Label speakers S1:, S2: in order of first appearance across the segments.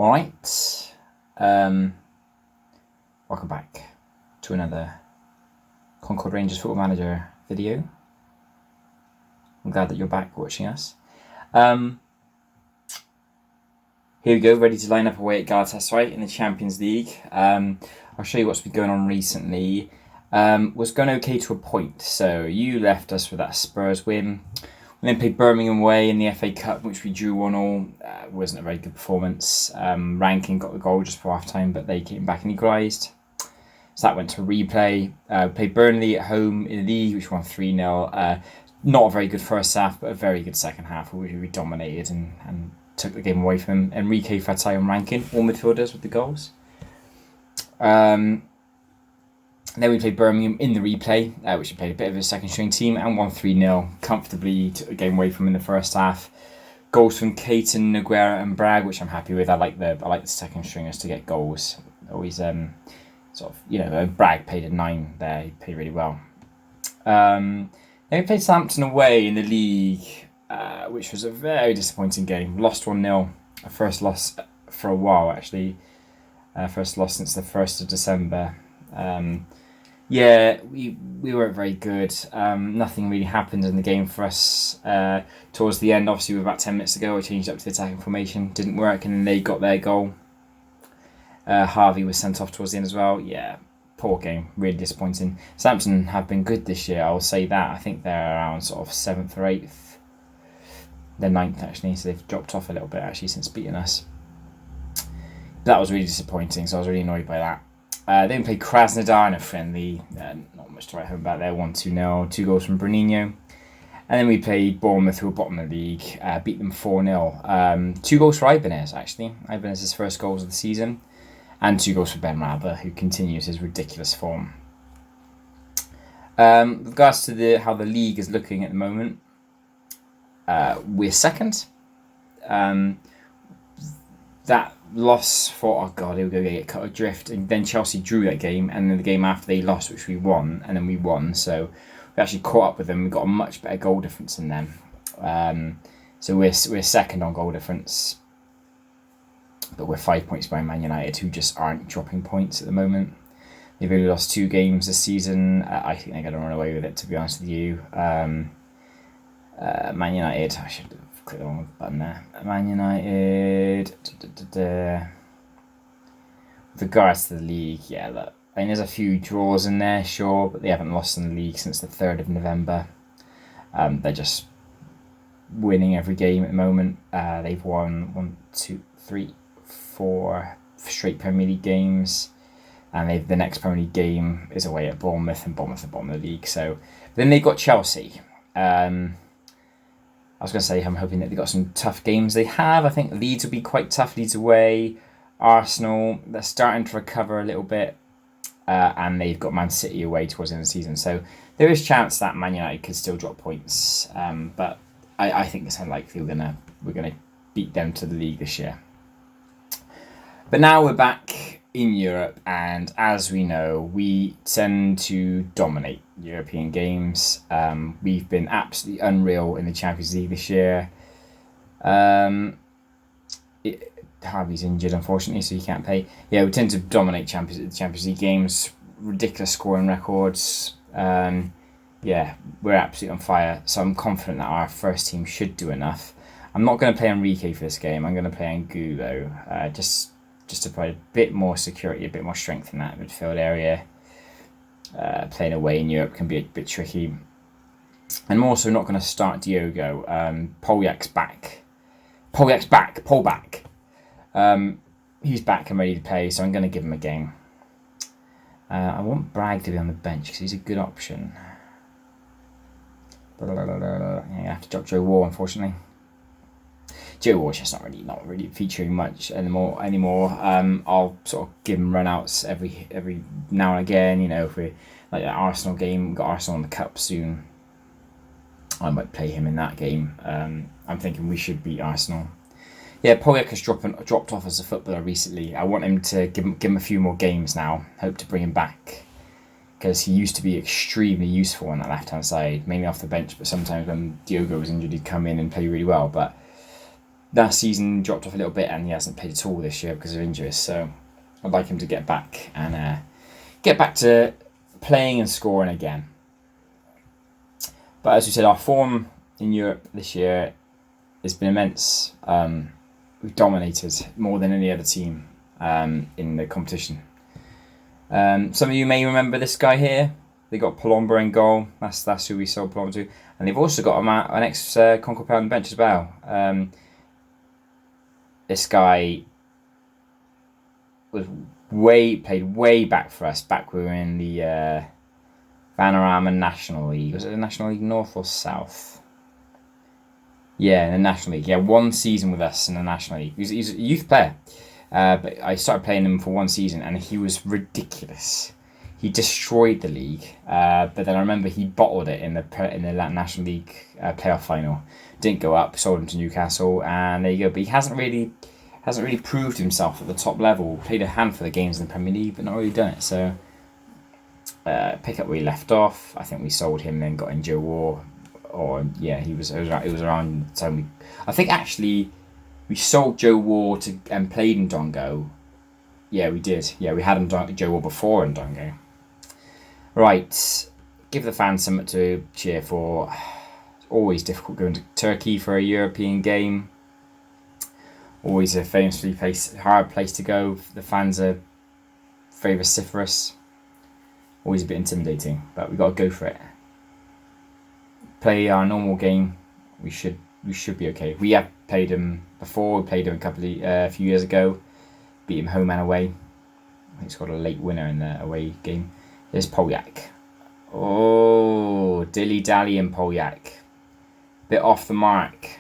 S1: Alright, welcome back to another Concord Rangers Football Manager video. I'm glad that you're back watching us. Here we go, ready to line up away at Galatasaray in the Champions League. I'll show you what's been going on recently. Was going okay to a point, so you left us with that Spurs win. We then played Birmingham away in the FA Cup, which we drew 1-1. Wasn't a very good performance. Rankin got the goal just before half time, but they came back and equalised. So that went to replay. Played Burnley at home in the league, which won 3-0. Not a very good first half, but a very good second half, where we dominated and took the game away from them. Enrique, Fatai and Rankin, all midfielders with the goals. Then we played Birmingham in the replay, which we played a bit of a second string team, and won 3-0. Comfortably took the game away from them in the first half. Goals from Caton, Noguera and Bragg, which I'm happy with. I like the second stringers to get goals. Always Bragg played a 9 there. He played really well. Then we played Southampton away in the league, which was a very disappointing game. Lost 1-0. Our first loss for a while, actually. First loss since the 1st of December. We weren't very good. Nothing really happened in the game for us. Towards the end, obviously, about 10 minutes ago, I changed up to the attacking formation. Didn't work, and then they got their goal. Harvey was sent off towards the end as well. Yeah, poor game. Really disappointing. Southampton have been good this year, I will say that. I think they're around sort of 7th or 8th. They're 9th, actually, so they've dropped off a little bit, actually, since beating us. That was really disappointing, so I was really annoyed by that. Then we played Krasnodar in a friendly, not much to write home about there, 1-2-0, 2 goals from Bruninho. And then we played Bournemouth, who were bottom of the league, beat them 4-0. 2 goals for Ibanez, actually. Ibanez's first goals of the season. And 2 goals for Ben Raba, who continues his ridiculous form. With regards to how the league is looking at the moment, we're second. That loss for, here we go, get cut adrift, and then Chelsea drew that game, and then the game after they lost, which we won, and then we won, so we actually caught up with them. We got a much better goal difference than them, so we're second on goal difference, but we're 5 points behind Man United, who just aren't dropping points at the moment. They've only lost 2 games this season. I think they're going to run away with it, to be honest with you. Man United, I should click the wrong button there. Man United. With regards to the league, look, I mean, there's a few draws in there, sure, but they haven't lost in the league since the 3rd of November. They're just winning every game at the moment. They've won 4 straight Premier League games, and the next Premier League game is away at Bournemouth, and Bournemouth are bottom of the league. So then they've got Chelsea. I was going to say, I'm hoping that they've got some tough games. They have. I think Leeds will be quite tough. Leeds away. Arsenal, they're starting to recover a little bit. And they've got Man City away towards the end of the season. So there is chance that Man United could still drop points. But I think it's unlikely we're gonna beat them to the league this year. But now we're back in Europe, and as we know, we tend to dominate European games. We've been absolutely unreal in the Champions League this year. Harvey's injured, unfortunately, so he can't play. Yeah, we tend to dominate Champions League games. Ridiculous scoring records. We're absolutely on fire. So I'm confident that our first team should do enough. I'm not going to play Enrique for this game. I'm going to play Angulo, just to provide a bit more security, a bit more strength in that midfield area. Playing away in Europe can be a bit tricky. And I'm also not going to start Diogo. Poljac's back. Poljac's back. Pull back. He's back and ready to play, so I'm going to give him a game. I want Bragg to be on the bench because he's a good option. I have to drop Joe Wall, unfortunately. Joe Wall's just not really featuring much anymore. I'll sort of give him run-outs every now and again. You know, if we like that Arsenal game, we've got Arsenal in the Cup soon. I might play him in that game. I'm thinking we should beat Arsenal. Yeah, Poljak has dropped off as a footballer recently. I want him to give him a few more games now. Hope to bring him back, because he used to be extremely useful on that left-hand side, mainly off the bench, but sometimes when Diogo was injured, he'd come in and play really well. But last season dropped off a little bit, and he hasn't played at all this year because of injuries. So I'd like him to get back and get back to playing and scoring again. But as we said, our form in Europe this year has been immense. We've dominated more than any other team in the competition. Some of you may remember this guy here. They got Palomba in goal. That's who we sold Palomba to. And they've also got an ex-Concord player on the bench as well. This guy played way back for us. Back we were in the Vanarama National League. Was it the National League North or South? Yeah, in the National League. Yeah, 1 season with us in the National League. He's a youth player. But I started playing him for 1 season, and he was ridiculous. He destroyed the league. But then I remember he bottled it in the National League playoff final. Didn't go up. Sold him to Newcastle, and there you go. But he hasn't really proved himself at the top level. Played a handful of games in the Premier League, but not really done it. So pick up where he left off. I think we sold him, then got in Joe War. Or yeah, it was around the time I think actually we sold Joe War and played in Dongo. Yeah, we did. Yeah, we had him Joe War before in Dongo. Right, give the fans something to cheer for. It's always difficult going to Turkey for a European game. Always a famously hard place to go. The fans are very vociferous. Always a bit intimidating, but we've got to go for it. Play our normal game. We should be okay. We have played him before. We played him a few years ago. Beat him home and away. I think he's got a late winner in the away game. There's Polyak. Oh, dilly-dally and Polyak. Bit off the mark.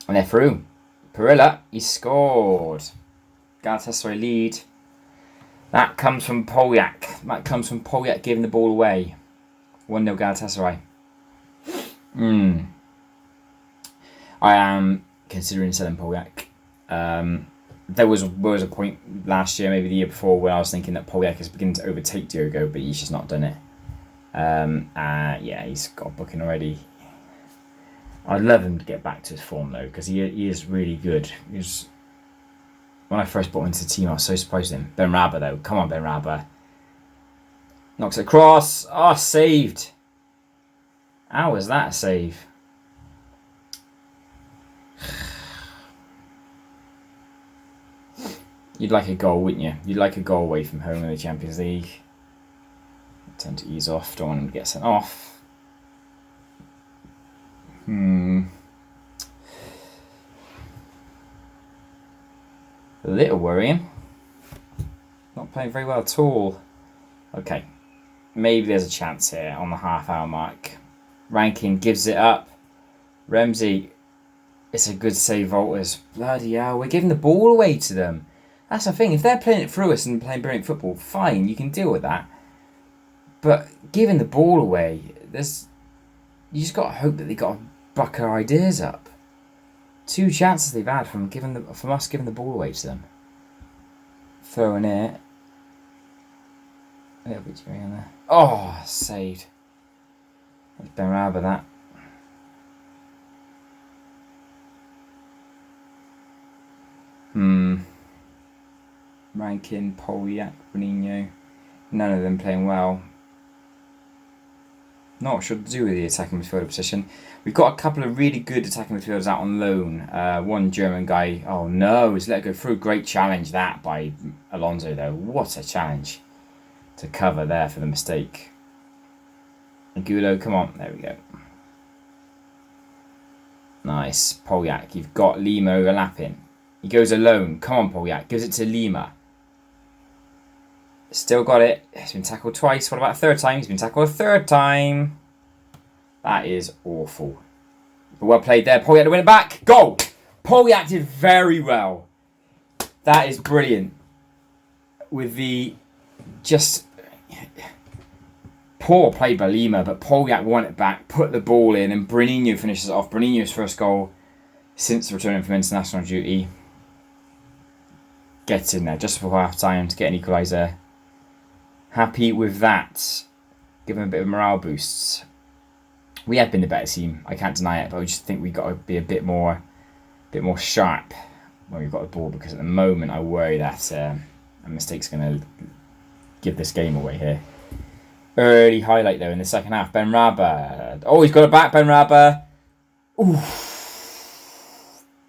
S1: And they're through. Perilla, he scored. Galatasaray lead. That comes from Polyak. That comes from Polyak giving the ball away. 1-0 Galatasaray. I am considering selling Polyak. There was a point last year, maybe the year before, where I was thinking that Polyak is beginning to overtake Diogo, but he's just not done it. Yeah, he's got a booking already. I'd love him to get back to his form though, because he is really good. When I first brought him into the team, I was so surprised with him. Ben Rabah though, come on Ben Rabah. Knocks it across. Oh, saved. How was that a save? You'd like a goal, wouldn't you? You'd like a goal away from home in the Champions League. Tend to ease off. Don't want him to get sent off. A little worrying. Not playing very well at all. Okay. Maybe there's a chance here on the half-hour mark. Rankin gives it up. Ramsey. It's a good save, Walters. Bloody hell. We're giving the ball away to them. That's the thing. If they're playing it through us and playing brilliant football, fine. You can deal with that. But giving the ball away, you just got to hope that they got to buck our ideas up. 2 chances they've had from us giving the ball away to them. Throwing it. A little bit too in there. Oh, saved. That's Ben Rabah, that. Rankin, Polyak, Bonino. None of them playing well. Not sure what to do with the attacking midfielder position. We've got a couple of really good attacking midfielders out on loan. One German guy. Oh no, he's let it go through. Great challenge that by Alonso though. What a challenge to cover there for the mistake. Angulo, come on. There we go. Nice. Polyak, you've got Lima overlapping. He goes alone. Come on, Polyak. Gives it to Lima. Still got it. He's been tackled twice. What about a third time? He's been tackled a third time. That is awful. But well played there. Polyak to win it back. Goal! Polyak did very well. That is brilliant. With the just poor play by Lima, but Polyak won it back, put the ball in, and Bruninho finishes it off. Bruninho's first goal since returning from international duty. Gets in there just before half time to get an equaliser. Happy with that. Give him a bit of morale boosts. We have been the better team, I can't deny it, but I just think we got to be a bit more bit more sharp when we've got the ball, because at the moment I worry that a mistake's going to give this game away here. Early highlight though in the second half. Ben Rabba. Oh, he's got it back, Ben Rabba. Ooh.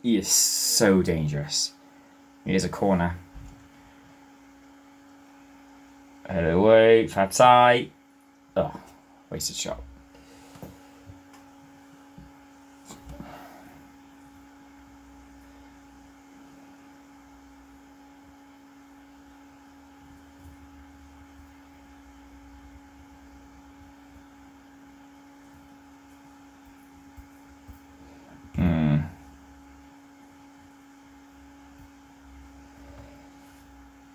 S1: He is so dangerous. Here's a corner. Head away, Fatai. Oh, wasted shot.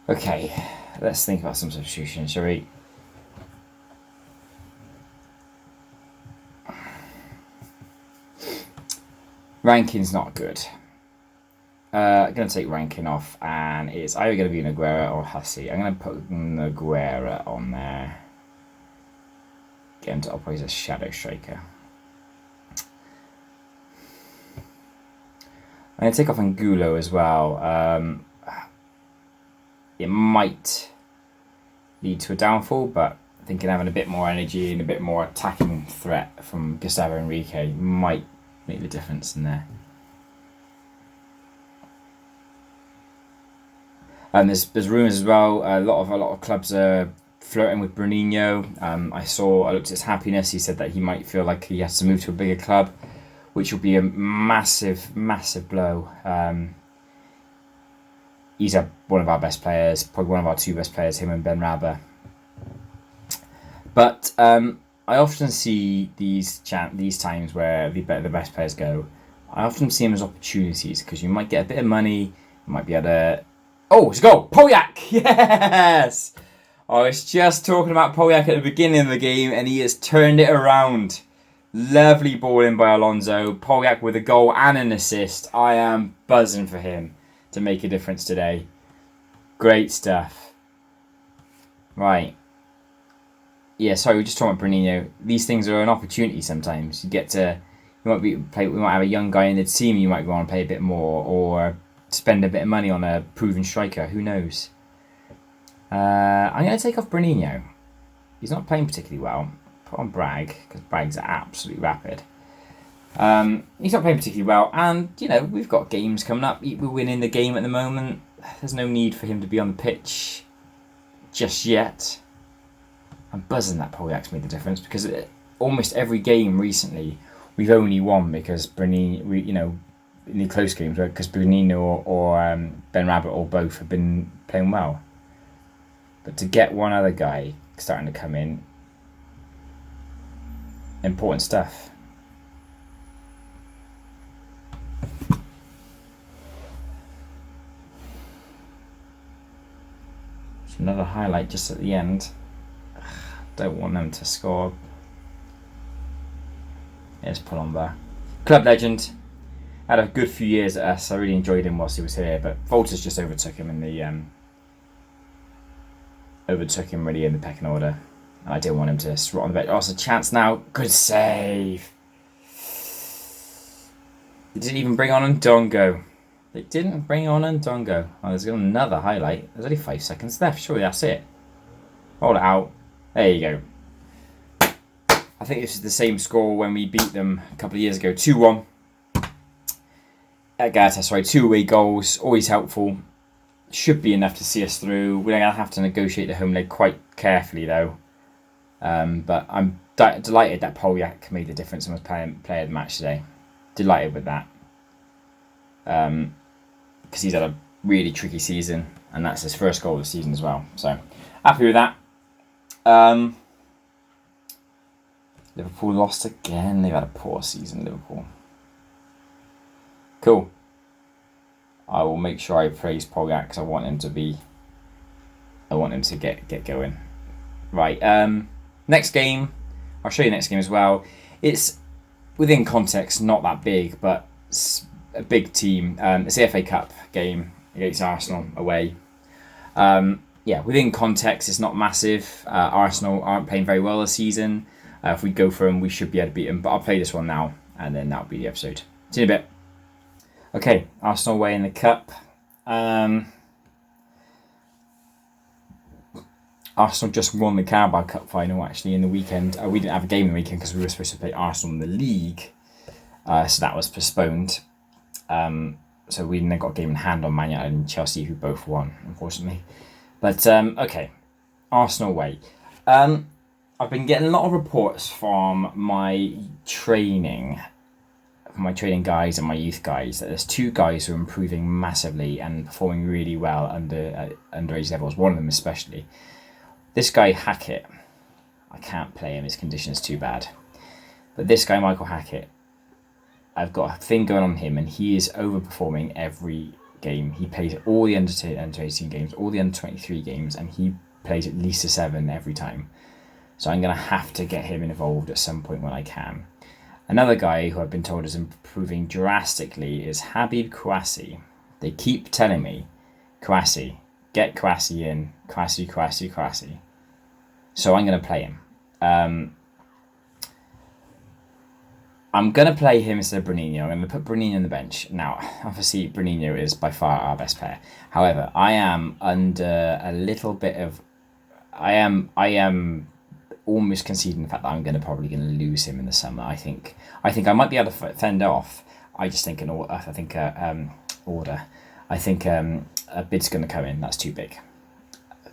S1: Okay, let's think about some substitutions, shall we? Ranking's not good. I'm going to take Rankin off, and it's either going to be Naguera or Hussey. I'm going to put Naguera on there. Get him to operate as a shadow striker. I'm going to take off Angulo as well. It might lead to a downfall, but I think having a bit more energy and a bit more attacking threat from Gustavo Enrique might make the difference in there. And there's rumours as well. A lot of clubs are flirting with Bruninho. I looked at his happiness. He said that he might feel like he has to move to a bigger club, which will be a massive blow. He's one of our best players, probably one of our two best players, him and Ben Rabba. But I often see these times where the best players go. I often see them as opportunities, because you might get a bit of money, you might be able to... Oh, it's a goal! Polyak! Yes! I was just talking about Polyak at the beginning of the game, and he has turned it around. Lovely ball in by Alonso. Polyak with a goal and an assist. I am buzzing for him to make a difference today. Great stuff. Right. Yeah, sorry, we're just talking about Bruninho. These things are an opportunity sometimes. We might have a young guy in the team you might want to play a bit more, or spend a bit of money on a proven striker. Who knows? I'm going to take off Bruninho. He's not playing particularly well. Put on Bragg, because Bragg's absolutely rapid. He's not playing particularly well, and we've got games coming up. We're winning the game at the moment. There's no need for him to be on the pitch just yet. I'm buzzing that Polyak's made the difference, because almost every game recently we've only won because Bruninho, in the close games, because Bruninho or Ben Rabba or both have been playing well. But to get one other guy starting to come in, important stuff. It's another highlight just at the end. Don't want them to score. Here's Palomba. Club legend. Had a good few years at us. I really enjoyed him whilst he was here, but Volters just overtook him in the really in the pecking order. I didn't want him to rot on the bench. Oh, it's a chance now. Good save. They didn't even bring on Ndongo. They didn't bring on Ndongo. Oh, there's another highlight. There's only 5 seconds left. Surely that's it. Roll it out. There you go. I think this is the same score when we beat them a couple of years ago. 2-1. At Galatasaray, 2 away goals. Always helpful. Should be enough to see us through. We're going to have to negotiate the home leg quite carefully, though. But I'm delighted that Polyak made the difference and was player of the match today. Delighted with that. Because he's had a really tricky season, and that's his first goal of the season as well. So, happy with that. Liverpool lost again. They've had a poor season, Liverpool. Cool. I will make sure I praise Polyak because I want him to get going. Right. Next game. I'll show you the next game as well. It's within context, not that big, but it's a big team. It's the FA Cup game against Arsenal away. Within context, it's not massive. Arsenal aren't playing very well this season. If we go for them, we should be able to beat them. But I'll play this one now, and then that'll be the episode. See you in a bit. Okay, Arsenal away in the cup. Arsenal just won the Carabao Cup final actually in the weekend. We didn't have a game in the weekend because we were supposed to play Arsenal in the league, so that was postponed. So we then got a game in hand on Man United and Chelsea, who both won, unfortunately. But okay, Arsenal away. I've been getting a lot of reports from my training guys and my youth guys that there's two guys who are improving massively and performing really well under underage levels. One of them especially. This guy Hackett, I can't play him. His condition's too bad. But this guy Michael Hackett, I've got a thing going on him, and he is overperforming every game. He plays all the under 18 games, all the under 23 games, and he plays at least a 7 every time. So I'm going to have to get him involved at some point when I can. Another guy who I've been told is improving drastically is Habib Kouassi. They keep telling me, Kouassi, get Kouassi in, Kouassi. So I'm going to play him. I'm going to play him instead of Bruninho. I'm going to put Bruninho on the bench. Now, obviously, Bruninho is by far our best player. However, I am under a little bit of... I am almost conceding the fact that I'm probably going to lose him in the summer. I think I might be able to fend off. I just think order. I think a bid's going to come in. That's too big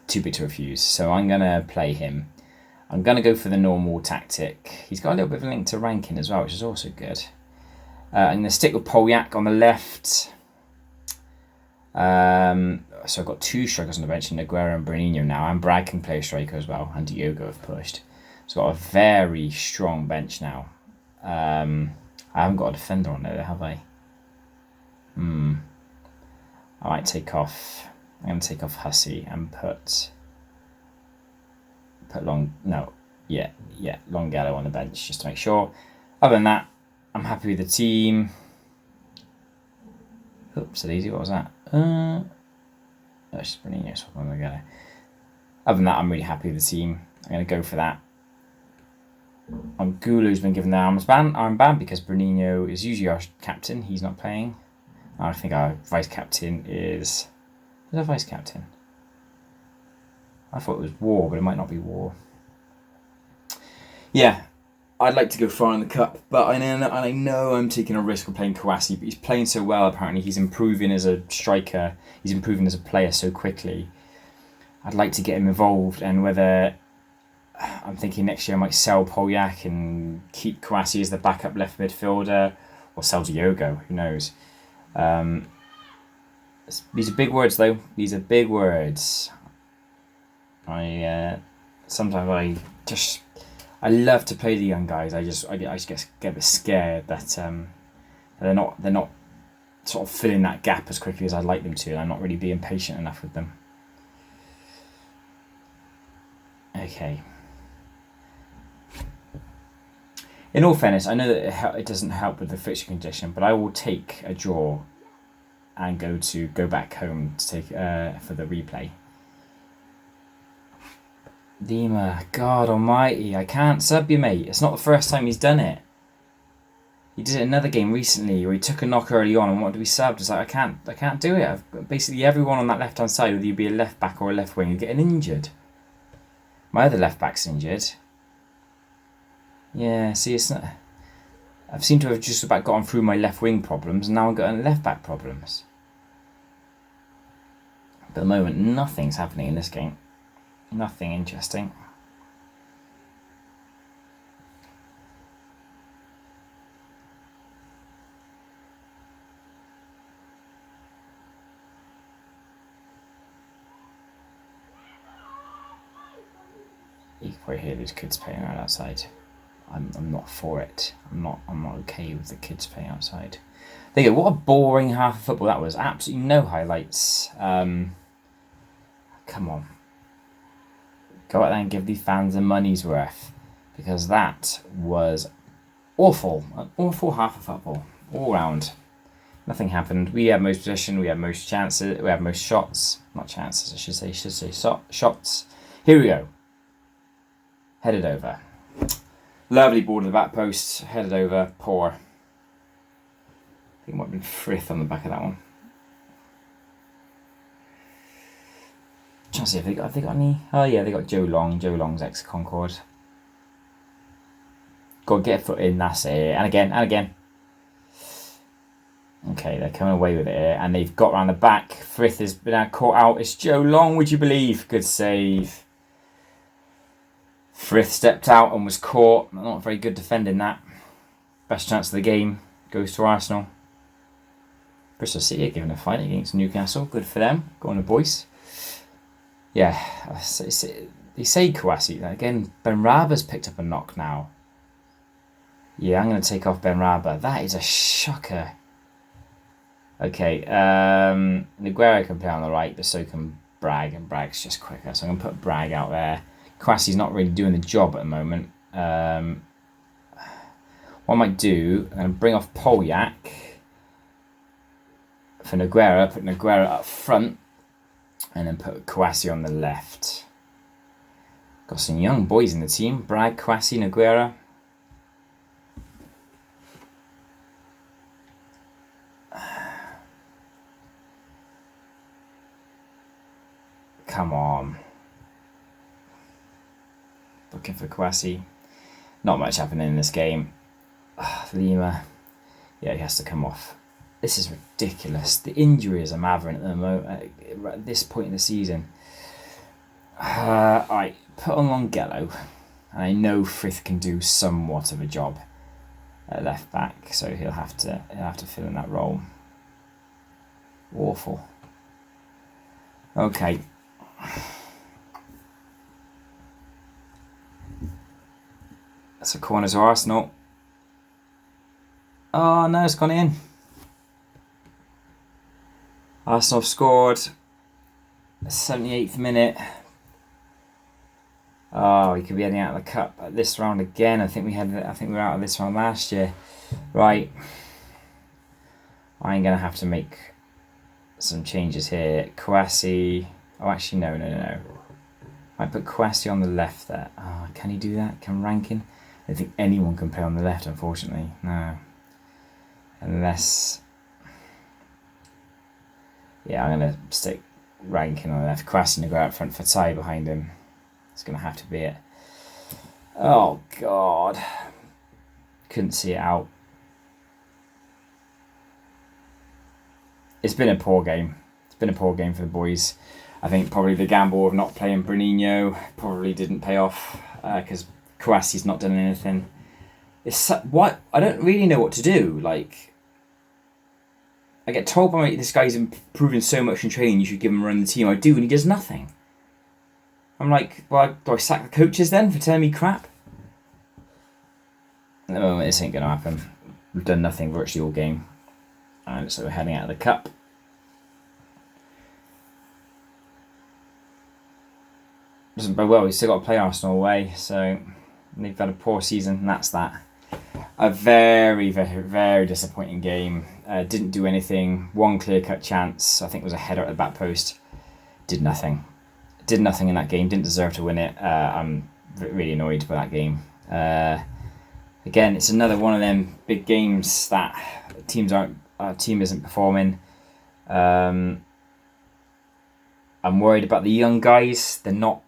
S1: to refuse. So I'm going to play him. I'm going to go for the normal tactic. He's got a little bit of a link to ranking as well, which is also good. I'm going to stick with Polyak on the left. So I've got two strikers on the bench, Aguero and Bruninho now, and Brad can play a striker as well, and Diogo have pushed. So I've got a very strong bench now. I haven't got a defender on there, have I? I might take off... I'm going to take off Hussey and put Longgallo on the bench just to make sure. Other than that, I'm happy with the team. Oops, so easy. What was that? That's just Bruninho swapping on the guy. Other than that, I'm really happy with the team. I'm going to go for that. Gulu's been given the armband because Bruninho is usually our captain. He's not playing. I think our vice captain is... Who's our vice captain? I thought it was War, but it might not be War. Yeah, I'd like to go far in the cup, but I know I'm taking a risk of playing Kouassi, but he's playing so well apparently. He's improving as a striker. He's improving as a player so quickly. I'd like to get him involved, and whether... I'm thinking next year I might sell Polyak and keep Kouassi as the backup left midfielder, or sell Diogo, who knows. These are big words though. These are big words. Sometimes I love to play the young guys. I just get a bit scared that they're not sort of filling that gap as quickly as I'd like them to, and I'm not really being patient enough with them. Okay. In all fairness, I know that it doesn't help with the fixture condition, but I will take a draw and go back home to take for the replay. Lima, God almighty, I can't sub you, mate. It's not the first time he's done it. He did it another game recently where he took a knock early on and wanted to be subbed. It's like, I can't do it. Basically, everyone on that left-hand side, whether you be a left back or a left wing, are getting injured. My other left back's injured. Yeah, see, it's not... I've seemed to have just about gotten through my left wing problems, and now I'm getting left back problems. But at the moment, nothing's happening in this game. Nothing interesting. You can probably hear these kids playing around outside. I'm not for it. I'm not okay with the kids playing outside. There you go. What a boring half of football that was. Absolutely no highlights. Come on. Go out there and give these fans their money's worth, because that was awful. An awful half of football all round. Nothing happened. We had most possession. We had most chances. We had most shots. Not chances. I should say shots. Here we go. Headed over. Lovely ball to the back post. Headed over. Poor. think it might have been Frith on the back of that one. Trying to see if have they got any. Oh yeah, they got Joe Long. Joe Long's ex Concord. Go get a foot in, that's it. And again. Okay, they're coming away with it here, and they've got round the back. Frith has been caught out. It's Joe Long, would you believe? Good save. Frith stepped out and was caught. Not very good defending that. Best chance of the game goes to Arsenal. Bristol City are giving a fight against Newcastle. Good for them. Go on the boys. Yeah, they say Kouassi. Again, Benraba's picked up a knock now. Yeah, I'm going to take off Benraba. That is a shocker. Okay, Nogueira can play on the right, but so can Bragg, and Bragg's just quicker. So I'm going to put Bragg out there. Kouassi's not really doing the job at the moment. What I might do, I'm going to bring off Polyak for Nogueira, put Nogueira up front, and then put Kouassi on the left. Got some young boys in the team. Bragg, Kouassi, Nogueira. Come on. Looking for Kouassi. Not much happening in this game. Lima. Yeah, he has to come off. This is ridiculous. The injuries are mavering at the moment, at this point in the season. I put on Longhello, and I know Frith can do somewhat of a job at left back, so he'll have to fill in that role. Awful. Okay. That's a corner to Arsenal. Oh no, it's gone in. Arsenal scored. 78th minute. Oh, we could be heading out of the cup at this round again. I think we were out of this round last year. Right. I'm gonna have to make some changes here. Kouassi. Oh, actually, no. I put Kouassi on the left there. Oh, can he do that? Can Rankin? I don't think anyone can play on the left, unfortunately. No. Unless... Yeah, I'm going to stick Rankin on the left. Kouassi and go out front for Ty behind him. It's going to have to be it. Oh, God. Couldn't see it out. It's been a poor game. It's been a poor game for the boys. I think probably the gamble of not playing Bruninho probably didn't pay off because Kouassi's not done anything. What I don't really know what to do. Like, I get told by this guy's improving so much in training, you should give him a run the team. I do, and he does nothing. I'm like, well, do I sack the coaches then for telling me crap? At the moment, this ain't going to happen. We've done nothing virtually all game. And so we're heading out of the cup. Doesn't bode well. We've still got to play Arsenal away, so they've had a poor season, and that's that. A very, very, very disappointing game. Didn't do anything. One clear-cut chance. I think it was a header at the back post. Did nothing. Did nothing in that game. Didn't deserve to win it. I'm really annoyed by that game. Again, it's another one of them big games that our team isn't performing. I'm worried about the young guys. They're not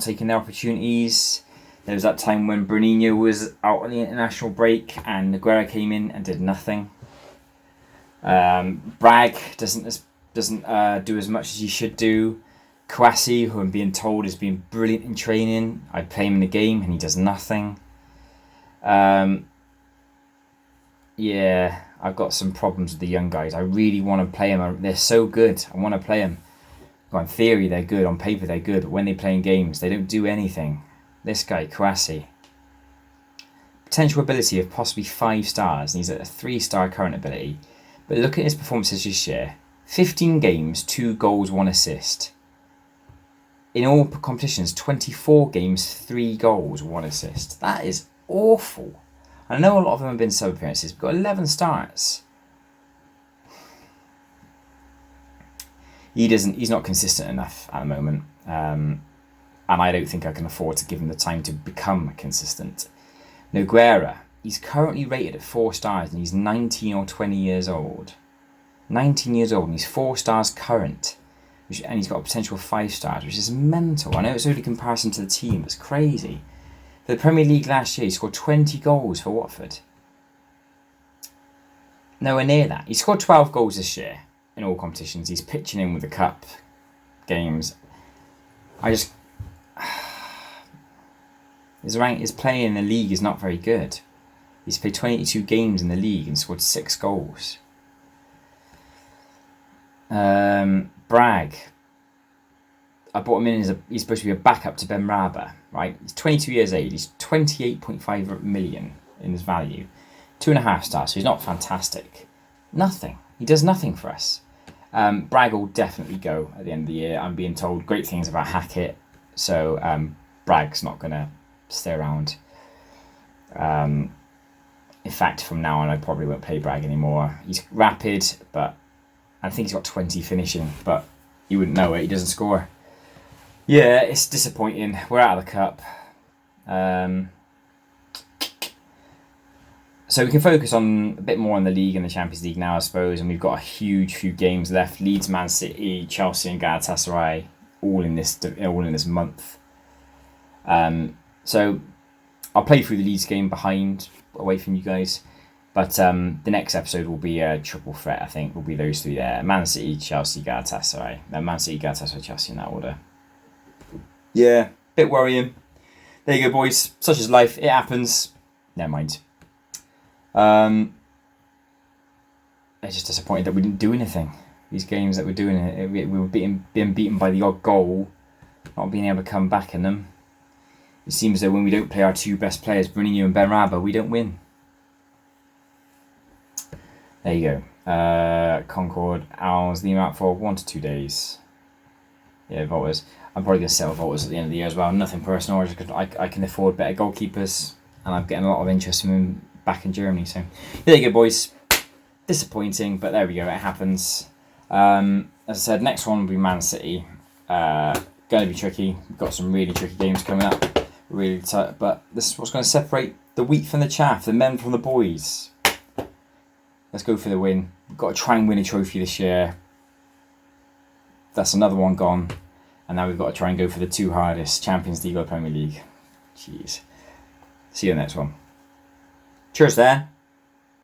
S1: taking their opportunities. There was that time when Bruninho was out on the international break and Nogueira came in and did nothing. Bragg doesn't do as much as he should do. Kouassi, who I'm being told has been brilliant in training, I play him in the game and he does nothing. Yeah, I've got some problems with the young guys. I really want to play them. They're so good. I want to play them. On theory, they're good. On paper, they're good. But when they play in games, they don't do anything. This guy, Kouassi. Potential ability of possibly 5 stars. And he's at a 3-star current ability. But look at his performances this year. 15 games, 2 goals, 1 assist. In all competitions, 24 games, 3 goals, 1 assist. That is awful. I know a lot of them have been sub appearances. We've got 11 starts. He's not consistent enough at the moment. And I don't think I can afford to give him the time to become consistent. Nogueira, He's currently rated at 4 stars and he's 19 or 20 years old. 19 years old and he's 4 stars current. And he's got a potential 5 stars, which is mental. I know it's only comparison to the team, but it's crazy. For the Premier League last year, he scored 20 goals for Watford. Nowhere near that. He scored 12 goals this year in all competitions. He's pitching in with the cup games. His play in the league is not very good. He's played 22 games in the league and scored 6 goals. Bragg. I bought him in as he's supposed to be a backup to Ben Raba, right? He's 22 years old. He's 28.5 million in his value. 2.5 stars, so he's not fantastic. Nothing. He does nothing for us. Bragg will definitely go at the end of the year. I'm being told great things about Hackett, so Bragg's not going to stay around. In fact, from now on, I probably won't play Bragg anymore. He's rapid, but I think he's got 20 finishing, but you wouldn't know it. He doesn't score. Yeah, it's disappointing. We're out of the cup. So we can focus on a bit more on the league and the Champions League now, I suppose. And we've got a huge few games left: Leeds, Man City, Chelsea, and Galatasaray, all in this month. So I'll play through the Leeds game away from you guys. But the next episode will be a triple threat. I think will be those 3 there: Man City, Chelsea, Galatasaray. Man City, Galatasaray, Chelsea in that order. Yeah, bit worrying. There you go, boys. Such is life. It happens. Never mind. It's just disappointed that we didn't do anything. These games that we're doing, we were being beaten by the odd goal, not being able to come back in them. It seems that when we don't play our 2 best players, Bruninho and Ben Raba, we don't win. There you go. Concord, Owls, leave out for 1 to 2 days. Yeah, Volters. I'm probably going to sell Volters at the end of the year as well. Nothing personal. I can afford better goalkeepers, and I'm getting a lot of interest from him back in Germany. So there you go, boys. Disappointing, but there we go. It happens. As I said, next one will be Man City. Going to be tricky. We've got some really tricky games coming up. Really tight, but this is what's going to separate the wheat from the chaff, the men from the boys. Let's go for the win. We've got to try and win a trophy this year. That's another one gone. And now we've got to try and go for the 2 hardest: Champions League or Premier League. Jeez. See you in the next one. Cheers there.